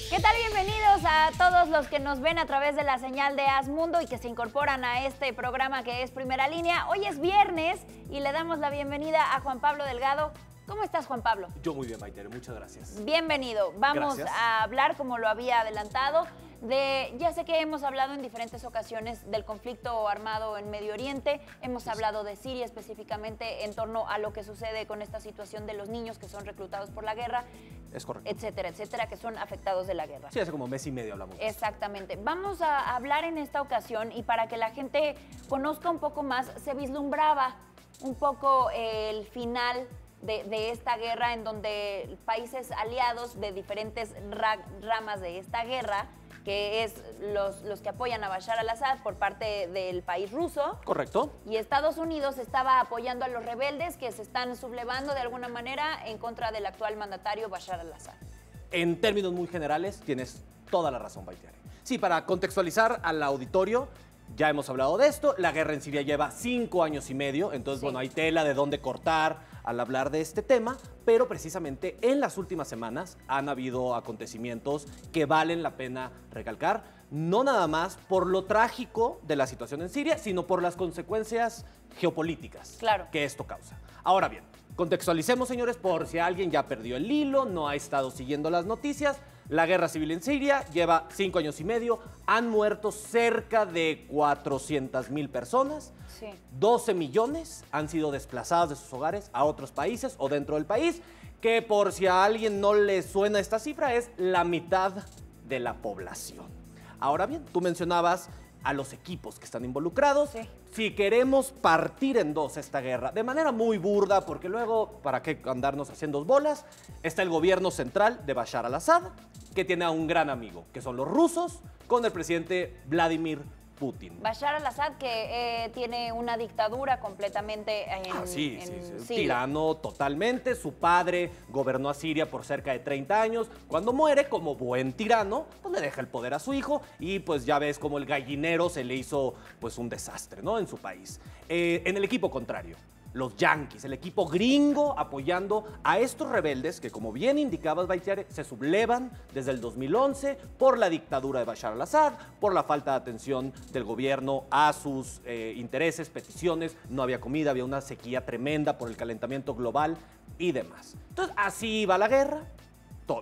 ¿Qué tal? Bienvenidos a todos los que nos ven a través de la señal de Asmundo y que se incorporan a este programa que es Primera Línea. Hoy es viernes y le damos la bienvenida a Juan Pablo Delgado. ¿Cómo estás, Juan Pablo? Yo muy bien, Maite, muchas gracias. Bienvenido. Vamos a hablar, como lo había adelantado, ya sé que hemos hablado en diferentes ocasiones del conflicto armado en Medio Oriente, hemos hablado de Siria específicamente en torno a lo que sucede con esta situación de los niños que son reclutados por la guerra. Es correcto. Etcétera, etcétera, que son afectados de la guerra. Sí, hace como mes y medio hablamos. Exactamente. Vamos a hablar en esta ocasión y para que la gente conozca un poco más, se vislumbraba un poco el final de esta guerra en donde países aliados de diferentes ramas de esta guerra, que es los que apoyan a Bashar al-Assad por parte del país ruso. Correcto. Y Estados Unidos estaba apoyando a los rebeldes que se están sublevando de alguna manera en contra del actual mandatario Bashar al-Assad. En términos muy generales, tienes toda la razón, Baitiare. Sí, para contextualizar al auditorio, ya hemos hablado de esto, la guerra en Siria lleva 5 años y medio, entonces, bueno, hay tela de dónde cortar al hablar de este tema, pero precisamente en las últimas semanas han habido acontecimientos que valen la pena recalcar, no nada más por lo trágico de la situación en Siria, sino por las consecuencias geopolíticas que esto causa. Ahora bien, contextualicemos, señores, por si alguien ya perdió el hilo, no ha estado siguiendo las noticias. La guerra civil en Siria lleva 5 años y medio, han muerto cerca de 400,000 personas, 12 millones han sido desplazadas de sus hogares a otros países o dentro del país, que por si a alguien no le suena esta cifra es la mitad de la población. Ahora bien, tú mencionabas a los equipos que están involucrados. Si queremos partir en dos esta guerra, de manera muy burda, porque luego, ¿para qué andarnos haciendo bolas? Está el gobierno central de Bashar al-Assad, que tiene a un gran amigo, que son los rusos, con el presidente Vladimir Putin. Bashar al-Assad, que tiene una dictadura completamente en Siria. Tirano totalmente. Su padre gobernó a Siria por cerca de 30 años. Cuando muere, como buen tirano, pues le deja el poder a su hijo y pues ya ves como el gallinero se le hizo pues un desastre, ¿no? En su país. En el equipo contrario, los yanquis, el equipo gringo apoyando a estos rebeldes que, como bien indicabas, Baitiare, se sublevan desde el 2011 por la dictadura de Bashar al-Assad, por la falta de atención del gobierno a sus intereses, peticiones, no había comida, había una sequía tremenda por el calentamiento global y demás. Entonces, así va la guerra.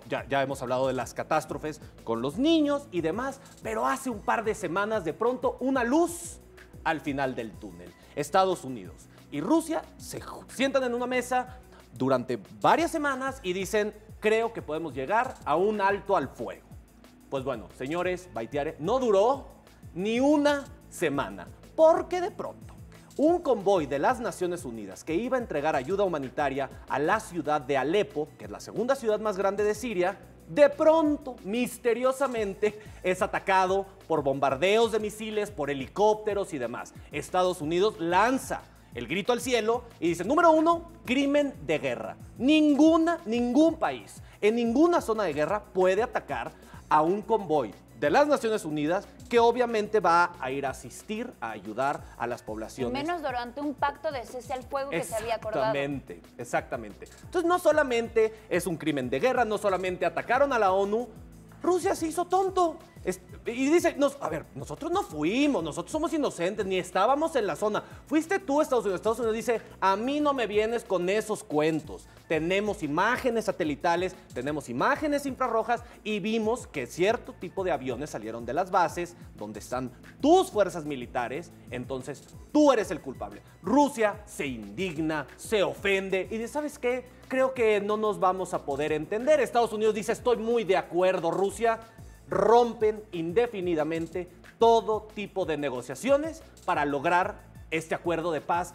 Ya hemos hablado de las catástrofes con los niños y demás, pero hace un par de semanas, de pronto, una luz al final del túnel. Estados Unidos y Rusia se sientan en una mesa durante varias semanas y dicen, creo que podemos llegar a un alto al fuego. Pues bueno, señores, Baitiare, no duró ni una semana, porque de pronto un convoy de las Naciones Unidas que iba a entregar ayuda humanitaria a la ciudad de Alepo, que es la segunda ciudad más grande de Siria, de pronto, misteriosamente, es atacado por bombardeos de misiles, por helicópteros y demás. Estados Unidos lanza el grito al cielo y dice, número 1, crimen de guerra. Ningún país, en ninguna zona de guerra puede atacar a un convoy de las Naciones Unidas que obviamente va a ir a asistir, a ayudar a las poblaciones. Menos durante un pacto de cese al fuego que se había acordado. Exactamente. Entonces no solamente es un crimen de guerra, no solamente atacaron a la ONU, Rusia se hizo tonto. Y dice, a ver, nosotros no fuimos, nosotros somos inocentes, ni estábamos en la zona. Fuiste tú, Estados Unidos. Estados Unidos dice, a mí no me vienes con esos cuentos. Tenemos imágenes satelitales, tenemos imágenes infrarrojas y vimos que cierto tipo de aviones salieron de las bases donde están tus fuerzas militares, entonces tú eres el culpable. Rusia se indigna, se ofende y dice, ¿sabes qué? Creo que no nos vamos a poder entender. Estados Unidos dice, estoy muy de acuerdo. Rusia, rompen indefinidamente todo tipo de negociaciones para lograr este acuerdo de paz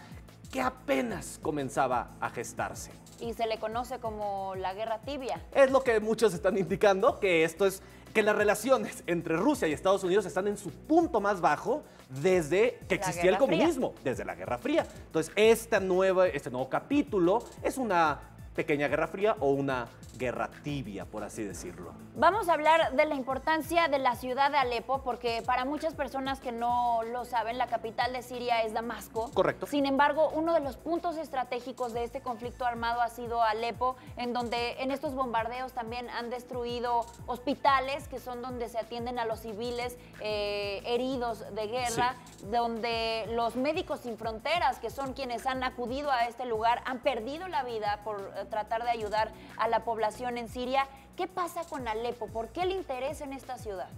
que apenas comenzaba a gestarse. Y se le conoce como la guerra tibia. Es lo que muchos están indicando, que esto es que las relaciones entre Rusia y Estados Unidos están en su punto más bajo desde que existía el comunismo, desde la Guerra Fría. Entonces, este nuevo capítulo es una pequeña guerra fría o una guerra tibia, por así decirlo. Vamos a hablar de la importancia de la ciudad de Alepo, porque para muchas personas que no lo saben, la capital de Siria es Damasco. Correcto. Sin embargo, uno de los puntos estratégicos de este conflicto armado ha sido Alepo, en donde en estos bombardeos también han destruido hospitales, que son donde se atienden a los civiles heridos de guerra, sí, donde los Médicos Sin Fronteras, que son quienes han acudido a este lugar, han perdido la vida por tratar de ayudar a la población en Siria. ¿Qué pasa con Alepo? ¿Por qué el interés en esta ciudad?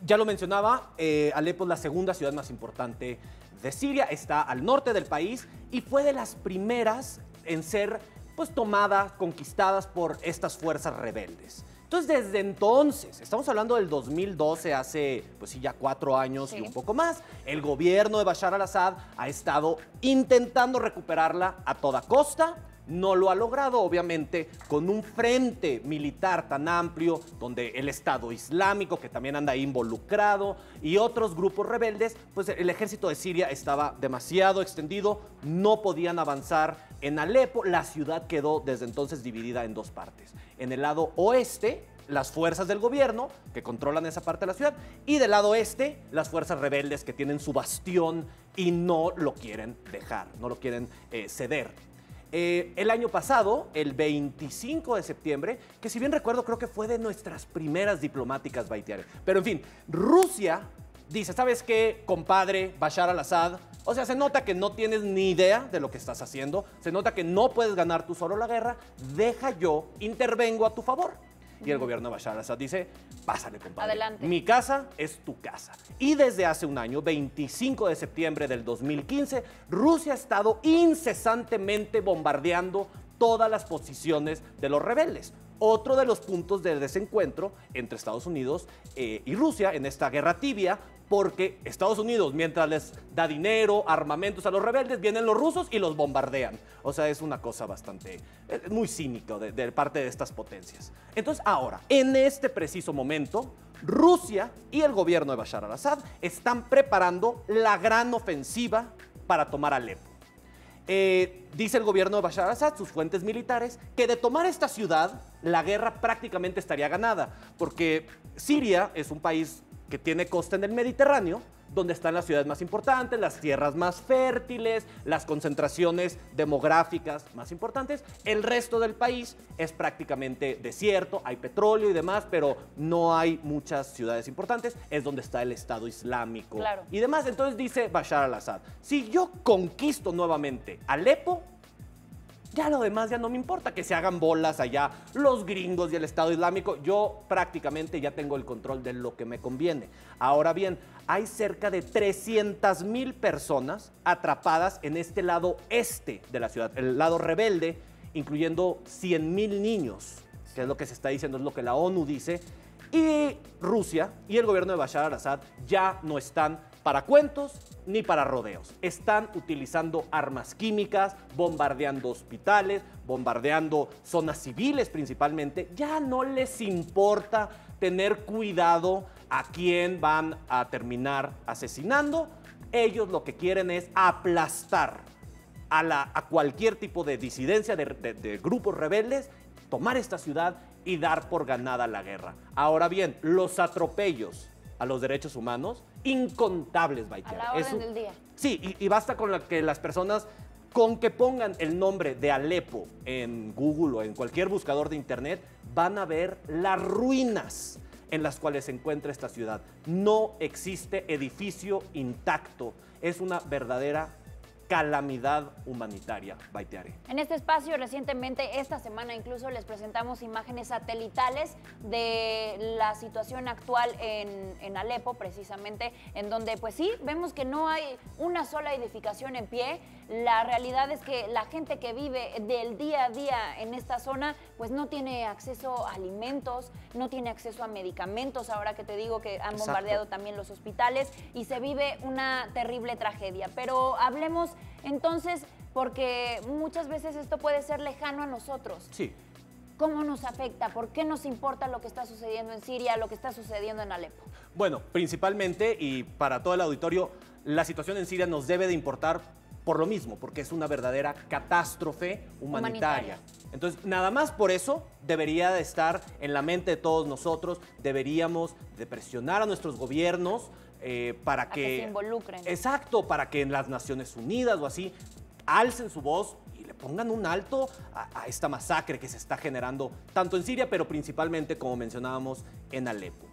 Ya lo mencionaba, Alepo es la segunda ciudad más importante de Siria, está al norte del país y fue de las primeras en ser pues tomadas, conquistadas por estas fuerzas rebeldes. Entonces, desde entonces, estamos hablando del 2012, hace pues sí ya 4 años, sí, y un poco más, el gobierno de Bashar al-Assad ha estado intentando recuperarla a toda costa. No lo ha logrado, obviamente, con un frente militar tan amplio, donde el Estado Islámico, que también anda ahí involucrado, y otros grupos rebeldes, pues el ejército de Siria estaba demasiado extendido, no podían avanzar en Alepo. La ciudad quedó desde entonces dividida en 2 partes. En el lado oeste, las fuerzas del gobierno, que controlan esa parte de la ciudad, y del lado este, las fuerzas rebeldes que tienen su bastión y no lo quieren dejar, no lo quieren ceder. El año pasado, el 25 de septiembre, que si bien recuerdo creo que fue de nuestras primeras diplomáticas, Baitiare, pero en fin, Rusia dice, ¿sabes qué, compadre Bashar al-Assad? O sea, se nota que no tienes ni idea de lo que estás haciendo, se nota que no puedes ganar tú solo la guerra, deja yo, intervengo a tu favor. Y el gobierno de Bashar al-Assad dice, pásale, compadre. Adelante. Mi casa es tu casa. Y desde hace un año, 25 de septiembre del 2015, Rusia ha estado incesantemente bombardeando todas las posiciones de los rebeldes. Otro de los puntos de desencuentro entre Estados Unidos y Rusia en esta guerra tibia, porque Estados Unidos, mientras les da dinero, armamentos a los rebeldes, vienen los rusos y los bombardean. O sea, es una cosa bastante, muy cínica de parte de estas potencias. Entonces, ahora, en este preciso momento, Rusia y el gobierno de Bashar al-Assad están preparando la gran ofensiva para tomar Alepo. Dice el gobierno de Bashar al-Assad, sus fuentes militares, que de tomar esta ciudad, la guerra prácticamente estaría ganada, porque Siria es un país que tiene costa en el Mediterráneo, donde están las ciudades más importantes, las tierras más fértiles, las concentraciones demográficas más importantes. El resto del país es prácticamente desierto, hay petróleo y demás, pero no hay muchas ciudades importantes. Es donde está el Estado Islámico, claro, y demás. Entonces dice Bashar al-Assad, si yo conquisto nuevamente Alepo, ya lo demás ya no me importa, que se hagan bolas allá los gringos y el Estado Islámico. Yo prácticamente ya tengo el control de lo que me conviene. Ahora bien, hay cerca de 300,000 personas atrapadas en este lado este de la ciudad, el lado rebelde, incluyendo 100,000 niños, que es lo que se está diciendo, es lo que la ONU dice. Y Rusia y el gobierno de Bashar al-Assad ya no están para cuentos ni para rodeos. Están utilizando armas químicas, bombardeando hospitales, bombardeando zonas civiles principalmente. Ya no les importa tener cuidado a quién van a terminar asesinando. Ellos lo que quieren es aplastar a cualquier tipo de disidencia de grupos rebeldes, tomar esta ciudad y dar por ganada la guerra. Ahora bien, los atropellos a los derechos humanos, incontables, Baitiare. A la orden del día. Sí, y basta con que las personas, con que pongan el nombre de Alepo en Google o en cualquier buscador de internet, van a ver las ruinas en las cuales se encuentra esta ciudad. No existe edificio intacto. Es una verdadera calamidad humanitaria, Baitiare. En este espacio, recientemente, esta semana incluso, les presentamos imágenes satelitales de la situación actual en Alepo, precisamente, en donde, pues sí, vemos que no hay una sola edificación en pie. La realidad es que la gente que vive del día a día en esta zona, pues no tiene acceso a alimentos, no tiene acceso a medicamentos, ahora que te digo que han bombardeado también los hospitales, y se vive una terrible tragedia. Pero hablemos entonces, porque muchas veces esto puede ser lejano a nosotros. Sí. ¿Cómo nos afecta? ¿Por qué nos importa lo que está sucediendo en Siria, lo que está sucediendo en Alepo? Bueno, principalmente, y para todo el auditorio, la situación en Siria nos debe de importar por lo mismo, porque es una verdadera catástrofe humanitaria. Entonces, nada más por eso debería de estar en la mente de todos nosotros, deberíamos de presionar a nuestros gobiernos para que se involucren. Exacto, para que en las Naciones Unidas o así alcen su voz y le pongan un alto a esta masacre que se está generando tanto en Siria, pero principalmente, como mencionábamos, en Alepo.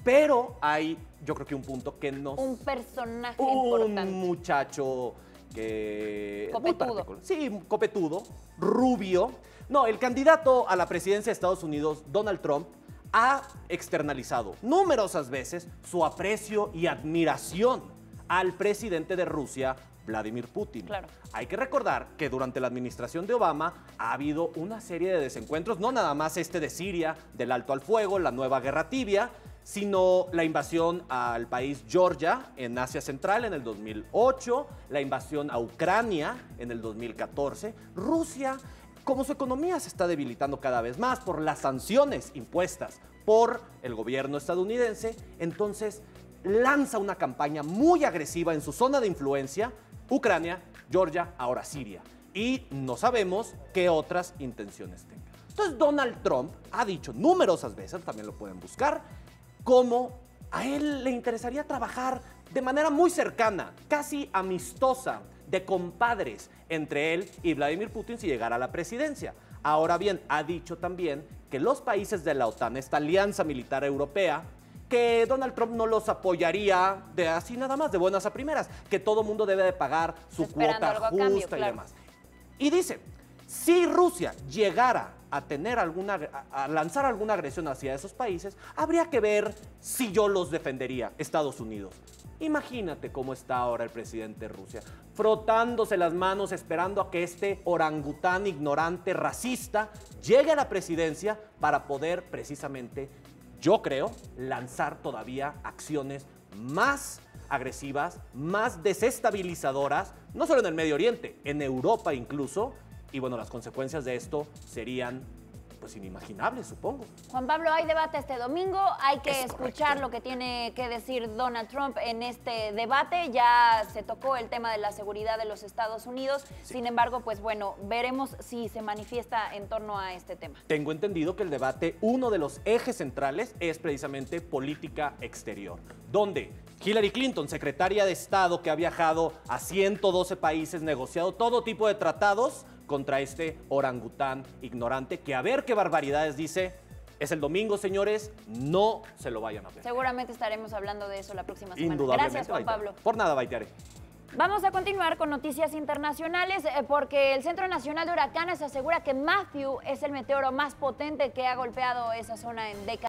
Pero hay, yo creo que un punto que nos... Un personaje importante. Un muchacho que... Copetudo. Sí, copetudo, rubio. No, el candidato a la presidencia de Estados Unidos, Donald Trump, ha externalizado numerosas veces su aprecio y admiración al presidente de Rusia, Vladimir Putin. Claro. Hay que recordar que durante la administración de Obama ha habido una serie de desencuentros, no nada más este de Siria, del alto al fuego, la nueva guerra tibia, sino la invasión al país Georgia en Asia Central en el 2008, la invasión a Ucrania en el 2014. Rusia, como su economía se está debilitando cada vez más por las sanciones impuestas por el gobierno estadounidense, entonces lanza una campaña muy agresiva en su zona de influencia, Ucrania, Georgia, ahora Siria. Y no sabemos qué otras intenciones tenga. Entonces Donald Trump ha dicho numerosas veces, también lo pueden buscar, cómo a él le interesaría trabajar de manera muy cercana, casi amistosa, de compadres entre él y Vladimir Putin si llegara a la presidencia. Ahora bien, ha dicho también que los países de la OTAN, esta alianza militar europea, que Donald Trump no los apoyaría de así nada más, de buenas a primeras, que todo mundo debe de pagar su cuota justa cambio, y claro. demás. Y dice, si Rusia llegara a lanzar alguna agresión hacia esos países, habría que ver si yo los defendería, Estados Unidos. Imagínate cómo está ahora el presidente de Rusia, frotándose las manos, esperando a que este orangután ignorante, racista, llegue a la presidencia para poder precisamente, yo creo, lanzar todavía acciones más agresivas, más desestabilizadoras, no solo en el Medio Oriente, en Europa incluso. Y bueno, las consecuencias de esto serían pues inimaginables, supongo. Juan Pablo, hay debate este domingo, hay que Es escuchar correcto. lo que tiene que decir Donald Trump en este debate. Ya se tocó el tema de la seguridad de los Estados Unidos, sin embargo, pues bueno, veremos si se manifiesta en torno a este tema. Tengo entendido que el debate, uno de los ejes centrales es precisamente política exterior, donde Hillary Clinton, secretaria de Estado que ha viajado a 112 países, negociado todo tipo de tratados contra este orangután ignorante, que a ver qué barbaridades dice. Es el domingo, señores, no se lo vayan a ver. Seguramente estaremos hablando de eso la próxima semana. Indudablemente. Gracias, Juan Baiteare. Pablo. Por nada, Baiteare. Vamos a continuar con noticias internacionales porque el Centro Nacional de Huracanes asegura que Matthew es el meteoro más potente que ha golpeado esa zona en décadas.